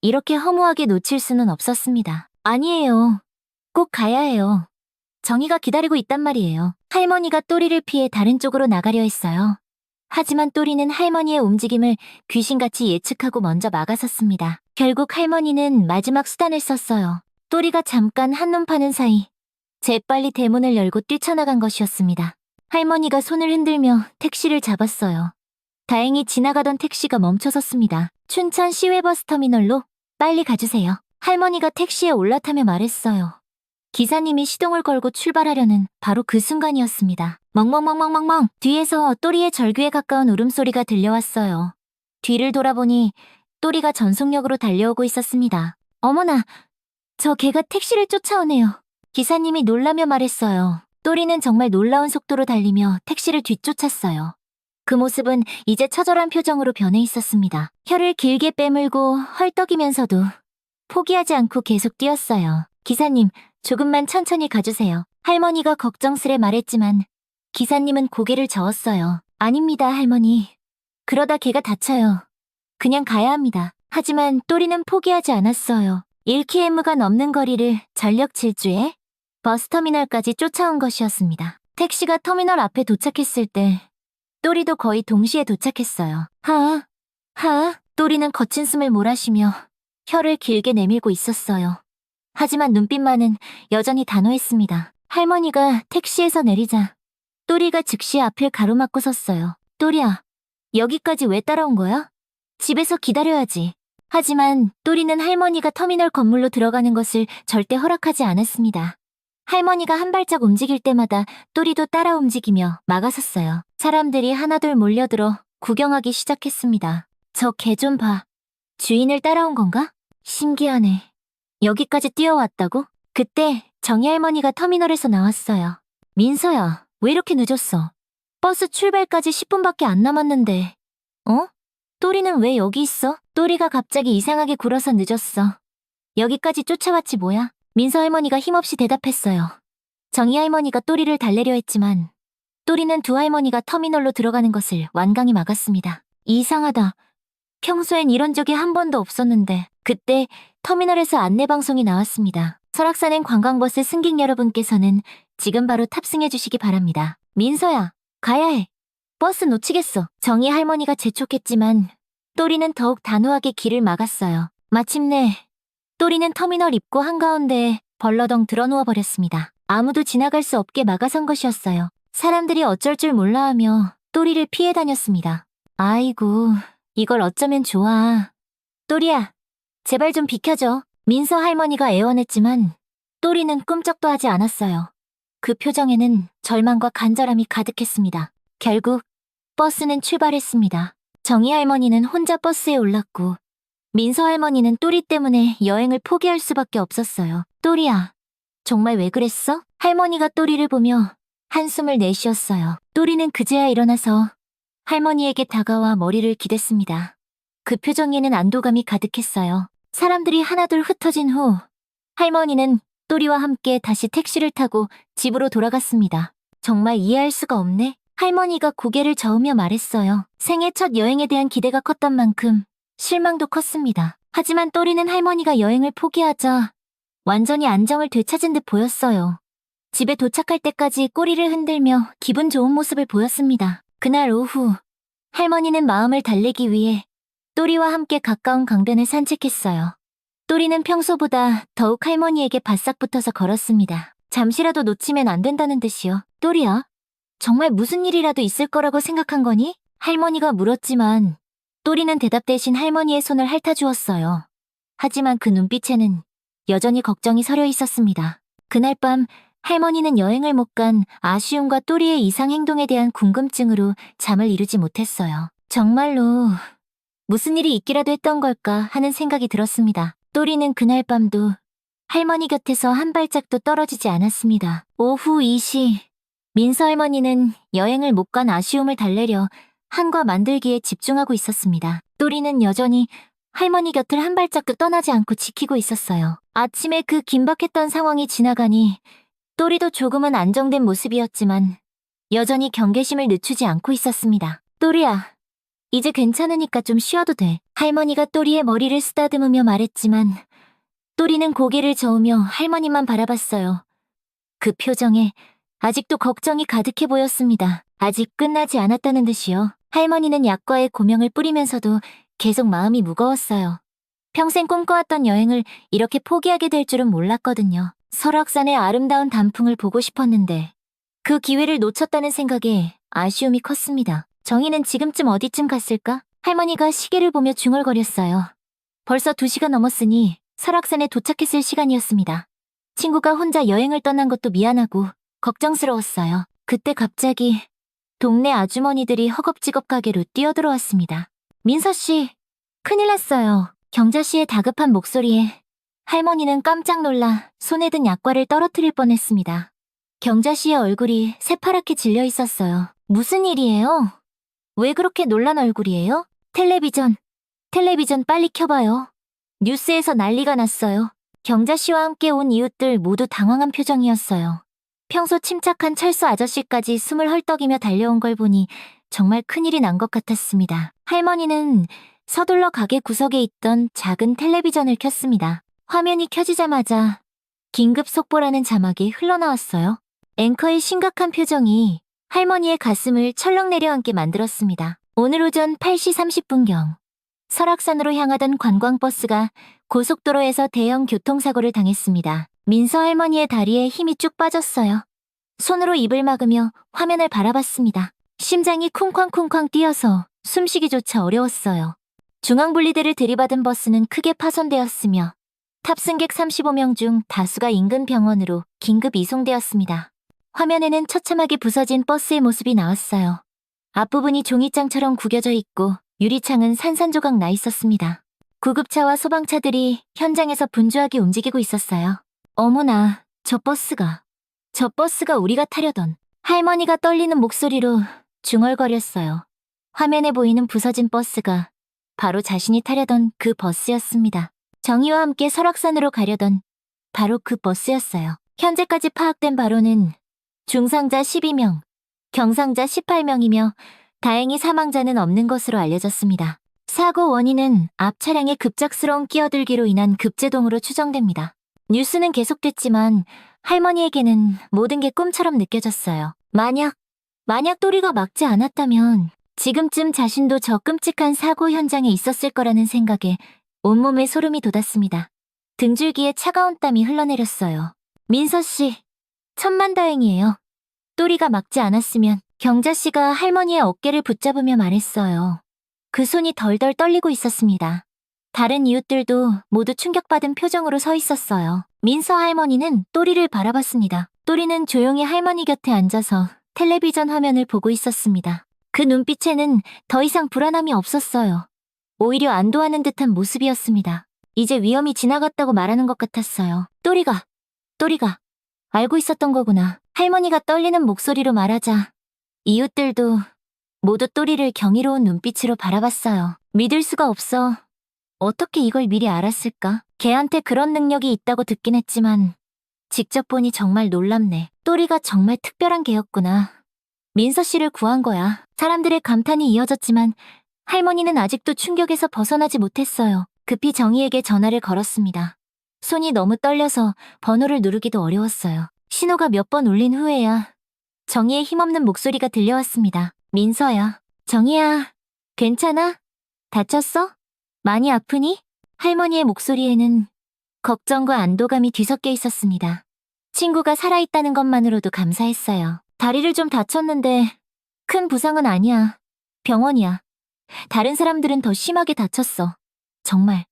이렇게 허무하게 놓칠 수는 없었습니다. 아니에요. 꼭 가야 해요. 정희가 기다리고 있단 말이에요. 할머니가 또리를 피해 다른 쪽으로 나가려 했어요. 하지만 또리는 할머니의 움직임을 귀신같이 예측하고 먼저 막아섰습니다. 결국 할머니는 마지막 수단을 썼어요. 또리가 잠깐 한눈 파는 사이 재빨리 대문을 열고 뛰쳐나간 것이었습니다. 할머니가 손을 흔들며 택시를 잡았어요. 다행히 지나가던 택시가 멈춰섰습니다. 춘천 시외버스터미널로 빨리 가주세요. 할머니가 택시에 올라타며 말했어요. 기사님이 시동을 걸고 출발하려는 바로 그 순간이었습니다. 멍멍멍멍멍멍! 뒤에서 또리의 절규에 가까운 울음소리가 들려왔어요. 뒤를 돌아보니 또리가 전속력으로 달려오고 있었습니다. 어머나! 저 개가 택시를 쫓아오네요. 기사님이 놀라며 말했어요. 또리는 정말 놀라운 속도로 달리며 택시를 뒤쫓았어요. 그 모습은 이제 처절한 표정으로 변해 있었습니다. 혀를 길게 빼물고 헐떡이면서도 포기하지 않고 계속 뛰었어요. 기사님, 조금만 천천히 가주세요. 할머니가 걱정스레 말했지만 기사님은 고개를 저었어요. 아닙니다, 할머니. 그러다 개가 다쳐요. 그냥 가야 합니다. 하지만 또리는 포기하지 않았어요. 1km가 넘는 거리를 전력 질주해 버스터미널까지 쫓아온 것이었습니다. 택시가 터미널 앞에 도착했을 때 또리도 거의 동시에 도착했어요. 또리는 거친 숨을 몰아쉬며 혀를 길게 내밀고 있었어요. 하지만 눈빛만은 여전히 단호했습니다. 할머니가 택시에서 내리자 또리가 즉시 앞을 가로막고 섰어요. 또리야, 여기까지 왜 따라온 거야? 집에서 기다려야지. 하지만 또리는 할머니가 터미널 건물로 들어가는 것을 절대 허락하지 않았습니다. 할머니가 한 발짝 움직일 때마다 또리도 따라 움직이며 막아섰어요. 사람들이 하나둘 몰려들어 구경하기 시작했습니다. 저 개 좀 봐. 주인을 따라온 건가? 신기하네. 여기까지 뛰어왔다고? 그때 정희 할머니가 터미널에서 나왔어요. 민서야, 왜 이렇게 늦었어? 버스 출발까지 10분밖에 안 남았는데. 어? 또리는 왜 여기 있어? 또리가 갑자기 이상하게 굴어서 늦었어. 여기까지 쫓아왔지 뭐야? 민서 할머니가 힘없이 대답했어요. 정희 할머니가 또리를 달래려 했지만 또리는 두 할머니가 터미널로 들어가는 것을 완강히 막았습니다. 이상하다. 평소엔 이런 적이 한 번도 없었는데 그때 터미널에서 안내방송이 나왔습니다. 설악산행 관광버스 승객 여러분께서는 지금 바로 탑승해 주시기 바랍니다. 민서야, 가야 해. 버스 놓치겠어. 정희 할머니가 재촉했지만 또리는 더욱 단호하게 길을 막았어요. 마침내 또리는 터미널 입구 한가운데에 벌러덩 드러누워 버렸습니다. 아무도 지나갈 수 없게 막아선 것이었어요. 사람들이 어쩔 줄 몰라하며 또리를 피해 다녔습니다. 아이고, 이걸 어쩌면 좋아. 또리야, 제발 좀 비켜줘. 민서 할머니가 애원했지만 또리는 꿈쩍도 하지 않았어요. 그 표정에는 절망과 간절함이 가득했습니다. 결국 버스는 출발했습니다. 정희 할머니는 혼자 버스에 올랐고 민서 할머니는 또리 때문에 여행을 포기할 수밖에 없었어요. 또리야, 정말 왜 그랬어? 할머니가 또리를 보며 한숨을 내쉬었어요. 또리는 그제야 일어나서 할머니에게 다가와 머리를 기댔습니다. 그 표정에는 안도감이 가득했어요. 사람들이 하나둘 흩어진 후 할머니는 또리와 함께 다시 택시를 타고 집으로 돌아갔습니다. 정말 이해할 수가 없네. 할머니가 고개를 저으며 말했어요. 생애 첫 여행에 대한 기대가 컸던 만큼 실망도 컸습니다. 하지만 또리는 할머니가 여행을 포기하자 완전히 안정을 되찾은 듯 보였어요. 집에 도착할 때까지 꼬리를 흔들며 기분 좋은 모습을 보였습니다. 그날 오후 할머니는 마음을 달래기 위해 또리와 함께 가까운 강변을 산책했어요. 또리는 평소보다 더욱 할머니에게 바싹 붙어서 걸었습니다. 잠시라도 놓치면 안 된다는 듯이요. 또리야, 정말 무슨 일이라도 있을 거라고 생각한 거니? 할머니가 물었지만 또리는 대답 대신 할머니의 손을 핥아주었어요. 하지만 그 눈빛에는 여전히 걱정이 서려 있었습니다. 그날 밤 할머니는 여행을 못 간 아쉬움과 또리의 이상 행동에 대한 궁금증으로 잠을 이루지 못했어요. 정말로 무슨 일이 있기라도 했던 걸까 하는 생각이 들었습니다. 또리는 그날 밤도 할머니 곁에서 한 발짝도 떨어지지 않았습니다. 오후 2시, 민서 할머니는 여행을 못 간 아쉬움을 달래려 한과 만들기에 집중하고 있었습니다. 또리는 여전히 할머니 곁을 한 발짝도 떠나지 않고 지키고 있었어요. 아침에 그 긴박했던 상황이 지나가니 또리도 조금은 안정된 모습이었지만 여전히 경계심을 늦추지 않고 있었습니다. 또리야, 이제 괜찮으니까 좀 쉬어도 돼. 할머니가 또리의 머리를 쓰다듬으며 말했지만 또리는 고개를 저으며 할머니만 바라봤어요. 그 표정에 아직도 걱정이 가득해 보였습니다. 아직 끝나지 않았다는 듯이요. 할머니는 약과의 고명을 뿌리면서도 계속 마음이 무거웠어요. 평생 꿈꿔왔던 여행을 이렇게 포기하게 될 줄은 몰랐거든요. 설악산의 아름다운 단풍을 보고 싶었는데 그 기회를 놓쳤다는 생각에 아쉬움이 컸습니다. 정희는 지금쯤 어디쯤 갔을까? 할머니가 시계를 보며 중얼거렸어요. 벌써 2시가 넘었으니 설악산에 도착했을 시간이었습니다. 친구가 혼자 여행을 떠난 것도 미안하고 걱정스러웠어요. 그때 갑자기 동네 아주머니들이 허겁지겁 가게로 뛰어들어왔습니다. 민서씨, 큰일 났어요. 경자씨의 다급한 목소리에 할머니는 깜짝 놀라 손에 든 약과를 떨어뜨릴 뻔했습니다. 경자씨의 얼굴이 새파랗게 질려 있었어요. 무슨 일이에요? 왜 그렇게 놀란 얼굴이에요? 텔레비전 빨리 켜봐요. 뉴스에서 난리가 났어요. 경자씨와 함께 온 이웃들 모두 당황한 표정이었어요. 평소 침착한 철수 아저씨까지 숨을 헐떡이며 달려온 걸 보니 정말 큰일이 난 것 같았습니다. 할머니는 서둘러 가게 구석에 있던 작은 텔레비전을 켰습니다. 화면이 켜지자마자 긴급 속보라는 자막이 흘러나왔어요. 앵커의 심각한 표정이 할머니의 가슴을 철렁 내려앉게 만들었습니다. 오늘 오전 8시 30분경 설악산으로 향하던 관광버스가 고속도로에서 대형 교통사고를 당했습니다. 민서 할머니의 다리에 힘이 쭉 빠졌어요. 손으로 입을 막으며 화면을 바라봤습니다. 심장이 쿵쾅쿵쾅 뛰어서 숨쉬기조차 어려웠어요. 중앙분리대를 들이받은 버스는 크게 파손되었으며 탑승객 35명 중 다수가 인근 병원으로 긴급 이송되었습니다. 화면에는 처참하게 부서진 버스의 모습이 나왔어요. 앞부분이 종이장처럼 구겨져 있고 유리창은 산산조각 나 있었습니다. 구급차와 소방차들이 현장에서 분주하게 움직이고 있었어요. 어머나, 저 버스가 우리가 타려던. 할머니가 떨리는 목소리로 중얼거렸어요. 화면에 보이는 부서진 버스가 바로 자신이 타려던 그 버스였습니다. 정희와 함께 설악산으로 가려던 바로 그 버스였어요. 현재까지 파악된 바로는 중상자 12명, 경상자 18명이며 다행히 사망자는 없는 것으로 알려졌습니다. 사고 원인은 앞 차량의 급작스러운 끼어들기로 인한 급제동으로 추정됩니다. 뉴스는 계속됐지만 할머니에게는 모든 게 꿈처럼 느껴졌어요. 만약 또리가 막지 않았다면 지금쯤 자신도 저 끔찍한 사고 현장에 있었을 거라는 생각에 온몸에 소름이 돋았습니다. 등줄기에 차가운 땀이 흘러내렸어요. 민서 씨, 천만다행이에요. 또리가 막지 않았으면. 경자 씨가 할머니의 어깨를 붙잡으며 말했어요. 그 손이 덜덜 떨리고 있었습니다. 다른 이웃들도 모두 충격받은 표정으로 서 있었어요. 민서 할머니는 또리를 바라봤습니다. 또리는 조용히 할머니 곁에 앉아서 텔레비전 화면을 보고 있었습니다. 그 눈빛에는 더 이상 불안함이 없었어요. 오히려 안도하는 듯한 모습이었습니다. 이제 위험이 지나갔다고 말하는 것 같았어요. 또리가 알고 있었던 거구나. 할머니가 떨리는 목소리로 말하자 이웃들도 모두 또리를 경이로운 눈빛으로 바라봤어요. 믿을 수가 없어. 어떻게 이걸 미리 알았을까? 걔한테 그런 능력이 있다고 듣긴 했지만 직접 보니 정말 놀랍네. 또리가 정말 특별한 개였구나. 민서 씨를 구한 거야. 사람들의 감탄이 이어졌지만 할머니는 아직도 충격에서 벗어나지 못했어요. 급히 정희에게 전화를 걸었습니다. 손이 너무 떨려서 번호를 누르기도 어려웠어요. 신호가 몇 번 울린 후에야 정희의 힘없는 목소리가 들려왔습니다. 민서야. 정희야. 괜찮아? 다쳤어? 많이 아프니? 할머니의 목소리에는 걱정과 안도감이 뒤섞여 있었습니다. 친구가 살아있다는 것만으로도 감사했어요. 다리를 좀 다쳤는데 큰 부상은 아니야. 병원이야. 다른 사람들은 더 심하게 다쳤어. 정말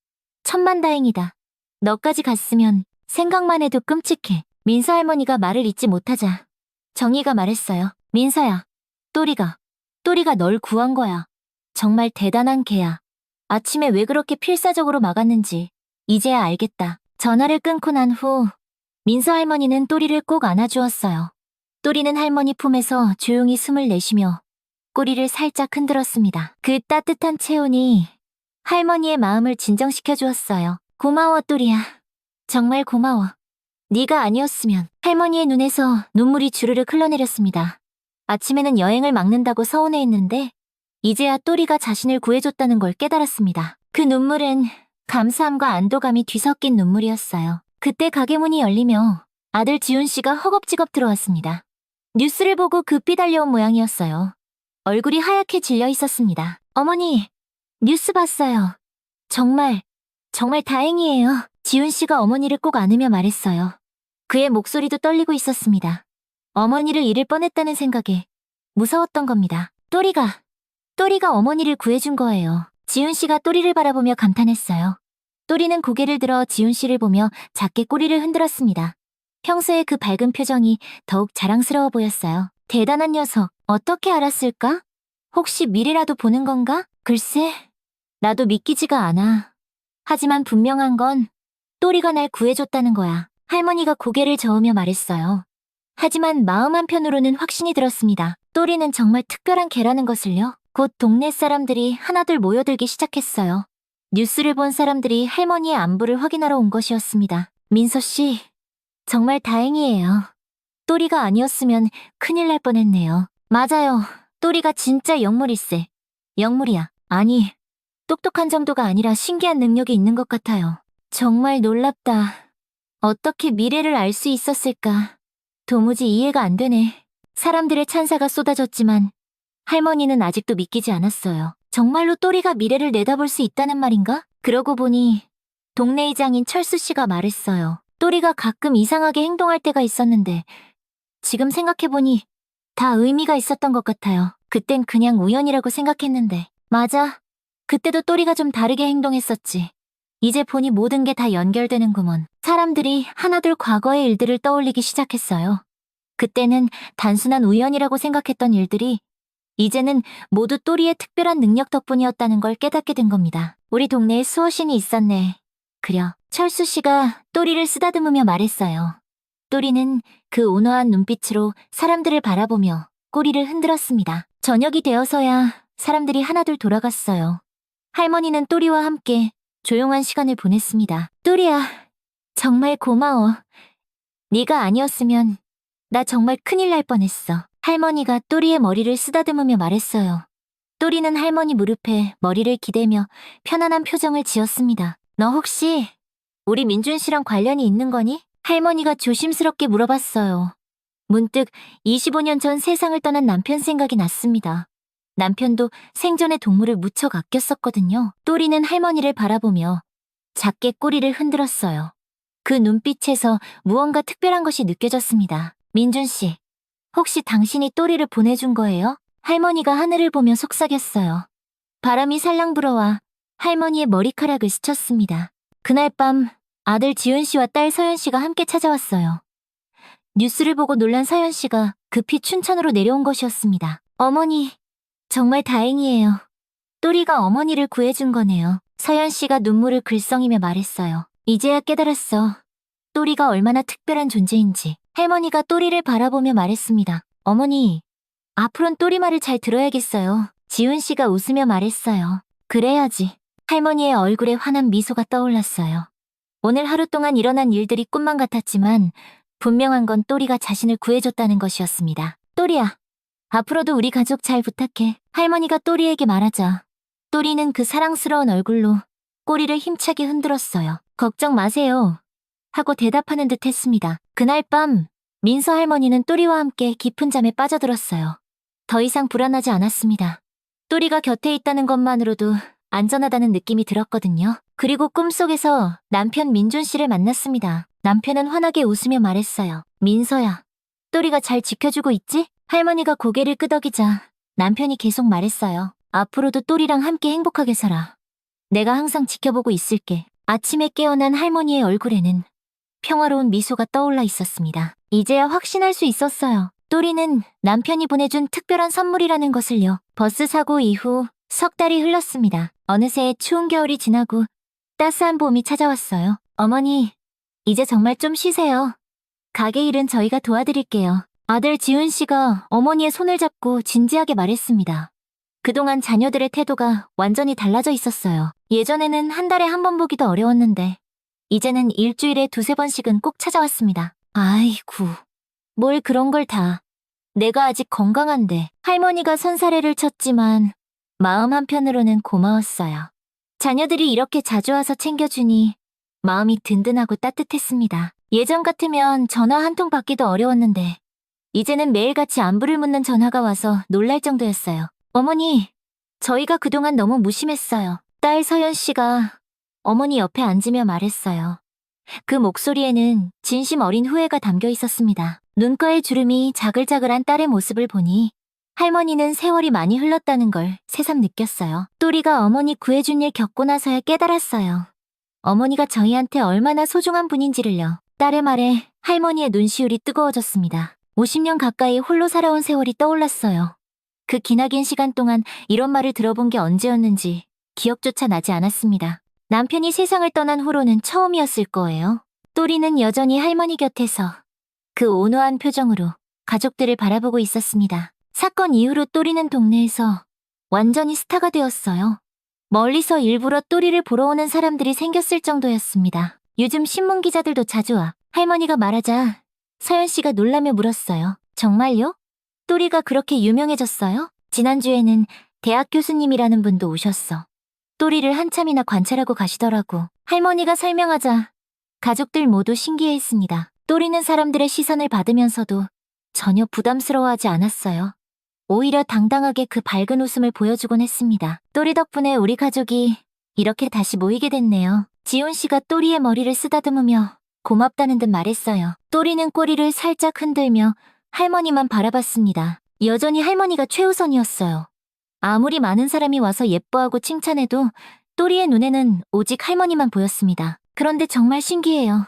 천만다행이다. 너까지 갔으면 생각만 해도 끔찍해. 민서 할머니가 말을 잇지 못하자 정희가 말했어요. 민서야. 또리가 널 구한 거야. 정말 대단한 개야. 아침에 왜 그렇게 필사적으로 막았는지 이제야 알겠다. 전화를 끊고 난 후 민서 할머니는 또리를 꼭 안아주었어요. 또리는 할머니 품에서 조용히 숨을 내쉬며 꼬리를 살짝 흔들었습니다. 그 따뜻한 체온이 할머니의 마음을 진정시켜 주었어요. 고마워, 또리야. 정말 고마워. 네가 아니었으면. 할머니의 눈에서 눈물이 주르륵 흘러내렸습니다. 아침에는 여행을 막는다고 서운해했는데 이제야 또리가 자신을 구해줬다는 걸 깨달았습니다. 그 눈물은 감사함과 안도감이 뒤섞인 눈물이었어요. 그때 가게 문이 열리며 아들 지훈 씨가 허겁지겁 들어왔습니다. 뉴스를 보고 급히 달려온 모양이었어요. 얼굴이 하얗게 질려 있었습니다. 어머니, 뉴스 봤어요. 정말 다행이에요. 지훈 씨가 어머니를 꼭 안으며 말했어요. 그의 목소리도 떨리고 있었습니다. 어머니를 잃을 뻔했다는 생각에 무서웠던 겁니다. 또리가 어머니를 구해준 거예요. 지훈 씨가 또리를 바라보며 감탄했어요. 또리는 고개를 들어 지훈 씨를 보며 작게 꼬리를 흔들었습니다. 평소의 그 밝은 표정이 더욱 자랑스러워 보였어요. 대단한 녀석, 어떻게 알았을까? 혹시 미래라도 보는 건가? 글쎄, 나도 믿기지가 않아. 하지만 분명한 건 또리가 날 구해줬다는 거야. 할머니가 고개를 저으며 말했어요. 하지만 마음 한편으로는 확신이 들었습니다. 또리는 정말 특별한 개라는 것을요. 곧 동네 사람들이 하나둘 모여들기 시작했어요. 뉴스를 본 사람들이 할머니의 안부를 확인하러 온 것이었습니다. 민서 씨, 정말 다행이에요. 또리가 아니었으면 큰일 날 뻔했네요. 맞아요. 또리가 진짜 영물일세. 영물이야. 아니, 똑똑한 정도가 아니라 신기한 능력이 있는 것 같아요. 정말 놀랍다. 어떻게 미래를 알 수 있었을까? 도무지 이해가 안 되네. 사람들의 찬사가 쏟아졌지만 할머니는 아직도 믿기지 않았어요. 정말로 또리가 미래를 내다볼 수 있다는 말인가? 그러고 보니 동네 이장인 철수 씨가 말했어요. 또리가 가끔 이상하게 행동할 때가 있었는데 지금 생각해보니 다 의미가 있었던 것 같아요. 그땐 그냥 우연이라고 생각했는데. 맞아. 그때도 또리가 좀 다르게 행동했었지. 이제 보니 모든 게 다 연결되는구먼. 사람들이 하나둘 과거의 일들을 떠올리기 시작했어요. 그때는 단순한 우연이라고 생각했던 일들이 이제는 모두 또리의 특별한 능력 덕분이었다는 걸 깨닫게 된 겁니다. 우리 동네에 수호신이 있었네. 그려. 철수 씨가 또리를 쓰다듬으며 말했어요. 또리는 그 온화한 눈빛으로 사람들을 바라보며 꼬리를 흔들었습니다. 저녁이 되어서야 사람들이 하나둘 돌아갔어요. 할머니는 또리와 함께 조용한 시간을 보냈습니다. 또리야, 정말 고마워. 네가 아니었으면 나 정말 큰일 날 뻔했어. 할머니가 또리의 머리를 쓰다듬으며 말했어요. 또리는 할머니 무릎에 머리를 기대며 편안한 표정을 지었습니다. 너 혹시 우리 민준 씨랑 관련이 있는 거니? 할머니가 조심스럽게 물어봤어요. 문득 25년 전 세상을 떠난 남편 생각이 났습니다. 남편도 생전에 동물을 무척 아꼈었거든요. 또리는 할머니를 바라보며 작게 꼬리를 흔들었어요. 그 눈빛에서 무언가 특별한 것이 느껴졌습니다. 민준 씨, 혹시 당신이 또리를 보내준 거예요? 할머니가 하늘을 보며 속삭였어요. 바람이 살랑 불어와 할머니의 머리카락을 스쳤습니다. 그날 밤 아들 지훈 씨와 딸 서연 씨가 함께 찾아왔어요. 뉴스를 보고 놀란 서연 씨가 급히 춘천으로 내려온 것이었습니다. 어머니, 정말 다행이에요. 또리가 어머니를 구해준 거네요. 서연 씨가 눈물을 글썽이며 말했어요. 이제야 깨달았어. 또리가 얼마나 특별한 존재인지. 할머니가 또리를 바라보며 말했습니다. 어머니, 앞으론 또리 말을 잘 들어야겠어요. 지훈 씨가 웃으며 말했어요. 그래야지. 할머니의 얼굴에 환한 미소가 떠올랐어요. 오늘 하루 동안 일어난 일들이 꿈만 같았지만 분명한 건 또리가 자신을 구해줬다는 것이었습니다. 또리야, 앞으로도 우리 가족 잘 부탁해. 할머니가 또리에게 말하자 또리는 그 사랑스러운 얼굴로 꼬리를 힘차게 흔들었어요. 걱정 마세요. 하고 대답하는 듯 했습니다. 그날 밤 민서 할머니는 또리와 함께 깊은 잠에 빠져들었어요. 더 이상 불안하지 않았습니다. 또리가 곁에 있다는 것만으로도 안전하다는 느낌이 들었거든요. 그리고 꿈속에서 남편 민준 씨를 만났습니다. 남편은 환하게 웃으며 말했어요. 민서야, 또리가 잘 지켜주고 있지? 할머니가 고개를 끄덕이자 남편이 계속 말했어요. 앞으로도 또리랑 함께 행복하게 살아. 내가 항상 지켜보고 있을게. 아침에 깨어난 할머니의 얼굴에는 평화로운 미소가 떠올라 있었습니다. 이제야 확신할 수 있었어요. 또리는 남편이 보내준 특별한 선물이라는 것을요. 버스 사고 이후 석 달이 흘렀습니다. 어느새 추운 겨울이 지나고 따스한 봄이 찾아왔어요. 어머니, 이제 정말 좀 쉬세요. 가게 일은 저희가 도와드릴게요. 아들 지훈 씨가 어머니의 손을 잡고 진지하게 말했습니다. 그동안 자녀들의 태도가 완전히 달라져 있었어요. 예전에는 한 달에 한 번 보기도 어려웠는데 이제는 일주일에 두세 번씩은 꼭 찾아왔습니다. 아이고, 뭘 그런 걸 다. 내가 아직 건강한데. 할머니가 손사래를 쳤지만 마음 한편으로는 고마웠어요. 자녀들이 이렇게 자주 와서 챙겨주니 마음이 든든하고 따뜻했습니다. 예전 같으면 전화 한 통 받기도 어려웠는데 이제는 매일같이 안부를 묻는 전화가 와서 놀랄 정도였어요. 어머니, 저희가 그동안 너무 무심했어요. 딸 서연 씨가 어머니 옆에 앉으며 말했어요. 그 목소리에는 진심 어린 후회가 담겨 있었습니다. 눈가의 주름이 자글자글한 딸의 모습을 보니 할머니는 세월이 많이 흘렀다는 걸 새삼 느꼈어요. 또리가 어머니 구해준 일 겪고 나서야 깨달았어요. 어머니가 저희한테 얼마나 소중한 분인지를요. 딸의 말에 할머니의 눈시울이 뜨거워졌습니다. 50년 가까이 홀로 살아온 세월이 떠올랐어요. 그 기나긴 시간 동안 이런 말을 들어본 게 언제였는지 기억조차 나지 않았습니다. 남편이 세상을 떠난 후로는 처음이었을 거예요. 또리는 여전히 할머니 곁에서 그 온화한 표정으로 가족들을 바라보고 있었습니다. 사건 이후로 또리는 동네에서 완전히 스타가 되었어요. 멀리서 일부러 또리를 보러 오는 사람들이 생겼을 정도였습니다. 요즘 신문 기자들도 자주 와. 할머니가 말하자 서연 씨가 놀라며 물었어요. 정말요? 또리가 그렇게 유명해졌어요? 지난주에는 대학 교수님이라는 분도 오셨어. 또리를 한참이나 관찰하고 가시더라고. 할머니가 설명하자 가족들 모두 신기해했습니다. 또리는 사람들의 시선을 받으면서도 전혀 부담스러워하지 않았어요. 오히려 당당하게 그 밝은 웃음을 보여주곤 했습니다. 또리 덕분에 우리 가족이 이렇게 다시 모이게 됐네요. 지훈 씨가 또리의 머리를 쓰다듬으며 고맙다는 듯 말했어요. 또리는 꼬리를 살짝 흔들며 할머니만 바라봤습니다. 여전히 할머니가 최우선이었어요. 아무리 많은 사람이 와서 예뻐하고 칭찬해도 또리의 눈에는 오직 할머니만 보였습니다. 그런데 정말 신기해요.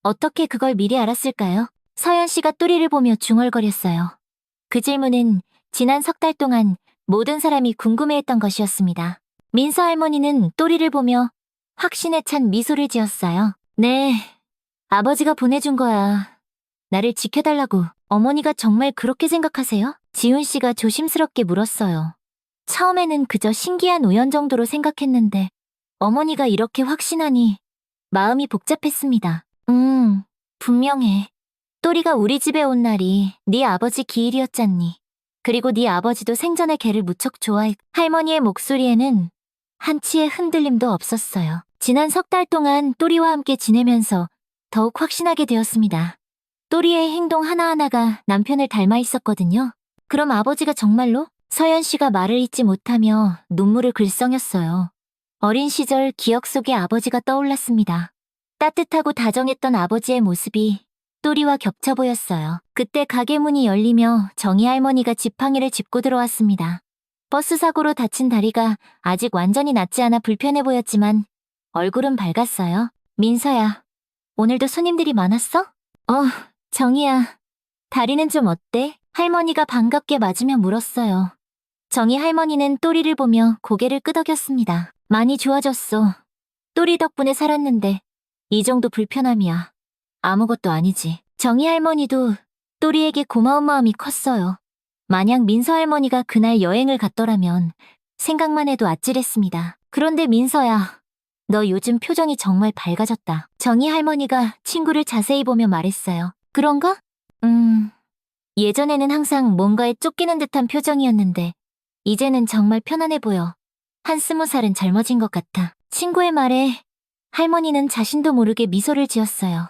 어떻게 그걸 미리 알았을까요? 서연 씨가 또리를 보며 중얼거렸어요. 그 질문은 지난 석 달 동안 모든 사람이 궁금해했던 것이었습니다. 민서 할머니는 또리를 보며 확신에 찬 미소를 지었어요. 네, 아버지가 보내준 거야. 나를 지켜달라고. 어머니가 정말 그렇게 생각하세요? 지훈 씨가 조심스럽게 물었어요. 처음에는 그저 신기한 우연 정도로 생각했는데 어머니가 이렇게 확신하니 마음이 복잡했습니다. 분명해. 또리가 우리 집에 온 날이 네 아버지 기일이었잖니. 그리고 네 아버지도 생전에 걔를 무척 좋아했. 할머니의 목소리에는 한치의 흔들림도 없었어요. 지난 석 달 동안 또리와 함께 지내면서 더욱 확신하게 되었습니다. 또리의 행동 하나하나가 남편을 닮아 있었거든요. 그럼 아버지가 정말로? 서연 씨가 말을 잇지 못하며 눈물을 글썽였어요. 어린 시절 기억 속의 아버지가 떠올랐습니다. 따뜻하고 다정했던 아버지의 모습이 또리와 겹쳐 보였어요. 그때 가게 문이 열리며 정희 할머니가 지팡이를 짚고 들어왔습니다. 버스 사고로 다친 다리가 아직 완전히 낫지 않아 불편해 보였지만 얼굴은 밝았어요. 민서야, 오늘도 손님들이 많았어? 정희야, 다리는 좀 어때? 할머니가 반갑게 맞으며 물었어요. 정희 할머니는 또리를 보며 고개를 끄덕였습니다. 많이 좋아졌어. 또리 덕분에 살았는데 이 정도 불편함이야. 아무것도 아니지. 정희 할머니도 또리에게 고마운 마음이 컸어요. 만약 민서 할머니가 그날 여행을 갔더라면 생각만 해도 아찔했습니다. 그런데 민서야, 너 요즘 표정이 정말 밝아졌다. 정희 할머니가 친구를 자세히 보며 말했어요. 그런가? 예전에는 항상 뭔가에 쫓기는 듯한 표정이었는데 이제는 정말 편안해 보여. 한 20살은 젊어진 것 같아. 친구의 말에 할머니는 자신도 모르게 미소를 지었어요.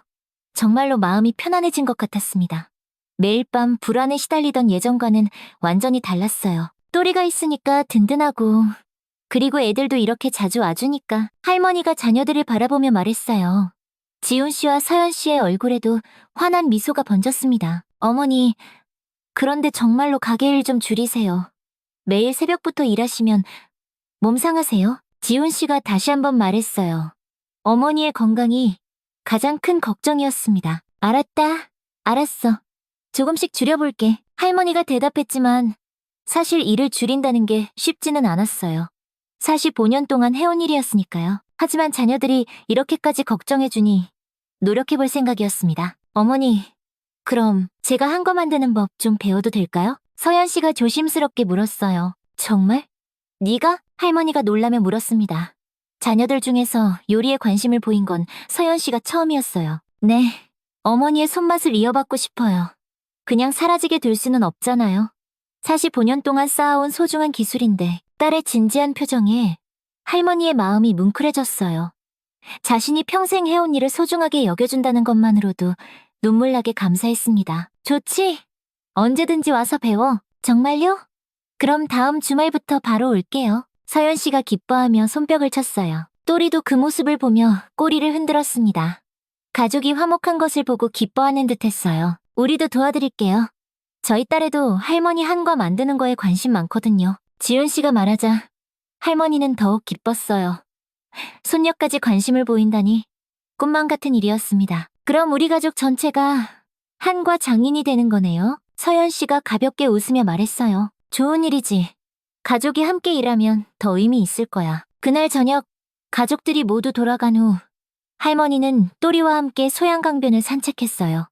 정말로 마음이 편안해진 것 같았습니다. 매일 밤 불안에 시달리던 예전과는 완전히 달랐어요. 또리가 있으니까 든든하고 그리고 애들도 이렇게 자주 와주니까. 할머니가 자녀들을 바라보며 말했어요. 지훈 씨와 서연 씨의 얼굴에도 환한 미소가 번졌습니다. 어머니, 그런데 정말로 가게 일 좀 줄이세요. 매일 새벽부터 일하시면 몸 상하세요. 지훈 씨가 다시 한번 말했어요. 어머니의 건강이 가장 큰 걱정이었습니다. 알았다. 알았어. 조금씩 줄여볼게. 할머니가 대답했지만 사실 일을 줄인다는 게 쉽지는 않았어요. 45년 동안 해온 일이었으니까요. 하지만 자녀들이 이렇게까지 걱정해주니 노력해볼 생각이었습니다. 어머니, 그럼 제가 한 거 만드는 법 좀 배워도 될까요? 서연 씨가 조심스럽게 물었어요. 정말? 네가? 할머니가 놀라며 물었습니다. 자녀들 중에서 요리에 관심을 보인 건 서연 씨가 처음이었어요. 네, 어머니의 손맛을 이어받고 싶어요. 그냥 사라지게 둘 수는 없잖아요. 45년 동안 쌓아온 소중한 기술인데 딸의 진지한 표정에 할머니의 마음이 뭉클해졌어요. 자신이 평생 해온 일을 소중하게 여겨준다는 것만으로도 눈물나게 감사했습니다. 좋지? 언제든지 와서 배워. 정말요? 그럼 다음 주말부터 바로 올게요. 서연 씨가 기뻐하며 손뼉을 쳤어요. 또리도 그 모습을 보며 꼬리를 흔들었습니다. 가족이 화목한 것을 보고 기뻐하는 듯했어요. 우리도 도와드릴게요. 저희 딸애도 할머니 한과 만드는 거에 관심 많거든요. 지훈 씨가 말하자 할머니는 더욱 기뻤어요. 손녀까지 관심을 보인다니 꿈만 같은 일이었습니다. 그럼 우리 가족 전체가 한과 장인이 되는 거네요. 서연 씨가 가볍게 웃으며 말했어요. 좋은 일이지. 가족이 함께 일하면 더 의미 있을 거야. 그날 저녁 가족들이 모두 돌아간 후 할머니는 또리와 함께 소양강변을 산책했어요.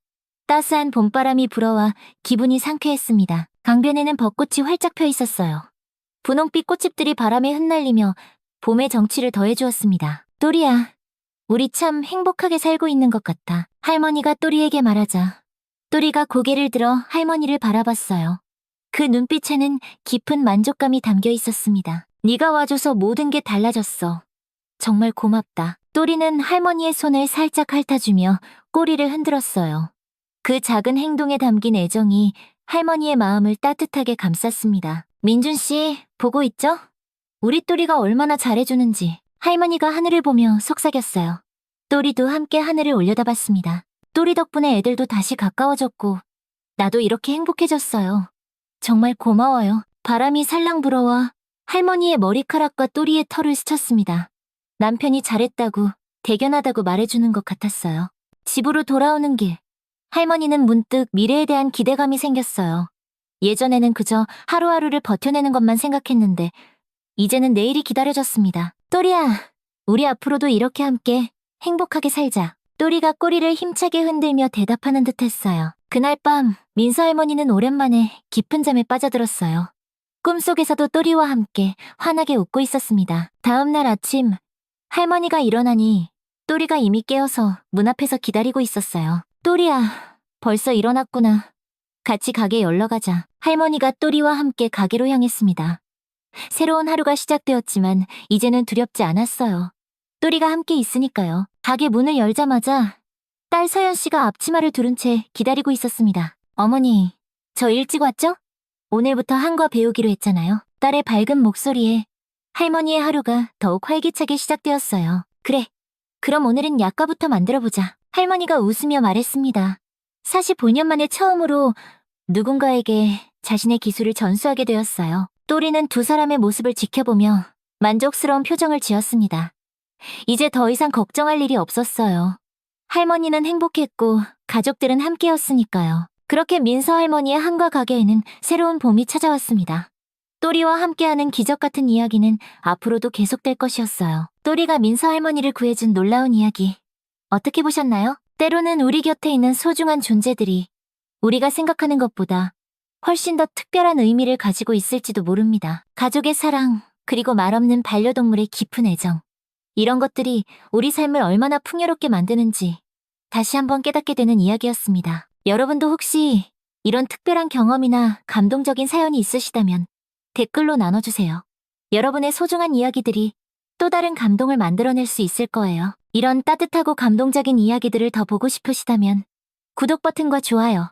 따스한 봄바람이 불어와 기분이 상쾌했습니다. 강변에는 벚꽃이 활짝 펴 있었어요. 분홍빛 꽃집들이 바람에 흩날리며 봄의 정취를 더해주었습니다. 또리야, 우리 참 행복하게 살고 있는 것 같아. 할머니가 또리에게 말하자 또리가 고개를 들어 할머니를 바라봤어요. 그 눈빛에는 깊은 만족감이 담겨 있었습니다. 네가 와줘서 모든 게 달라졌어. 정말 고맙다. 또리는 할머니의 손을 살짝 핥아주며 꼬리를 흔들었어요. 그 작은 행동에 담긴 애정이 할머니의 마음을 따뜻하게 감쌌습니다. 민준 씨, 보고 있죠? 우리 또리가 얼마나 잘해주는지. 할머니가 하늘을 보며 속삭였어요. 또리도 함께 하늘을 올려다봤습니다. 또리 덕분에 애들도 다시 가까워졌고 나도 이렇게 행복해졌어요. 정말 고마워요. 바람이 살랑 불어와 할머니의 머리카락과 또리의 털을 스쳤습니다. 남편이 잘했다고, 대견하다고 말해주는 것 같았어요. 집으로 돌아오는 길, 할머니는 문득 미래에 대한 기대감이 생겼어요. 예전에는 그저 하루하루를 버텨내는 것만 생각했는데, 이제는 내일이 기다려졌습니다. 또리야, 우리 앞으로도 이렇게 함께 행복하게 살자. 또리가 꼬리를 힘차게 흔들며 대답하는 듯 했어요. 그날 밤, 민서 할머니는 오랜만에 깊은 잠에 빠져들었어요. 꿈속에서도 또리와 함께 환하게 웃고 있었습니다. 다음 날 아침, 할머니가 일어나니 또리가 이미 깨어서 문 앞에서 기다리고 있었어요. 또리야, 벌써 일어났구나. 같이 가게 열러 가자. 할머니가 또리와 함께 가게로 향했습니다. 새로운 하루가 시작되었지만 이제는 두렵지 않았어요. 또리가 함께 있으니까요. 가게 문을 열자마자 딸 서연 씨가 앞치마를 두른 채 기다리고 있었습니다. 어머니, 저 일찍 왔죠? 오늘부터 한과 배우기로 했잖아요. 딸의 밝은 목소리에 할머니의 하루가 더욱 활기차게 시작되었어요. 그래, 그럼 오늘은 약과부터 만들어보자. 할머니가 웃으며 말했습니다. 45년 만에 처음으로 누군가에게 자신의 기술을 전수하게 되었어요. 또리는 두 사람의 모습을 지켜보며 만족스러운 표정을 지었습니다. 이제 더 이상 걱정할 일이 없었어요. 할머니는 행복했고 가족들은 함께였으니까요. 그렇게 민서 할머니의 한과 가게에는 새로운 봄이 찾아왔습니다. 또리와 함께하는 기적 같은 이야기는 앞으로도 계속될 것이었어요. 또리가 민서 할머니를 구해준 놀라운 이야기. 어떻게 보셨나요? 때로는 우리 곁에 있는 소중한 존재들이 우리가 생각하는 것보다 훨씬 더 특별한 의미를 가지고 있을지도 모릅니다. 가족의 사랑, 그리고 말없는 반려동물의 깊은 애정. 이런 것들이 우리 삶을 얼마나 풍요롭게 만드는지 다시 한번 깨닫게 되는 이야기였습니다. 여러분도 혹시 이런 특별한 경험이나 감동적인 사연이 있으시다면 댓글로 나눠주세요. 여러분의 소중한 이야기들이 또 다른 감동을 만들어낼 수 있을 거예요. 이런 따뜻하고 감동적인 이야기들을 더 보고 싶으시다면 구독 버튼과 좋아요,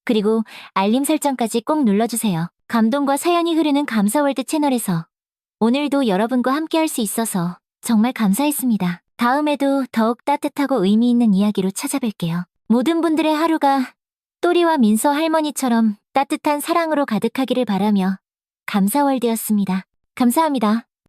그리고 알림 설정까지 꼭 눌러주세요. 감동과 사연이 흐르는 감사월드 채널에서 오늘도 여러분과 함께할 수 있어서 정말 감사했습니다. 다음에도 더욱 따뜻하고 의미 있는 이야기로 찾아뵐게요. 모든 분들의 하루가 또리와 민서 할머니처럼 따뜻한 사랑으로 가득하기를 바라며 감사월드였습니다. 감사합니다.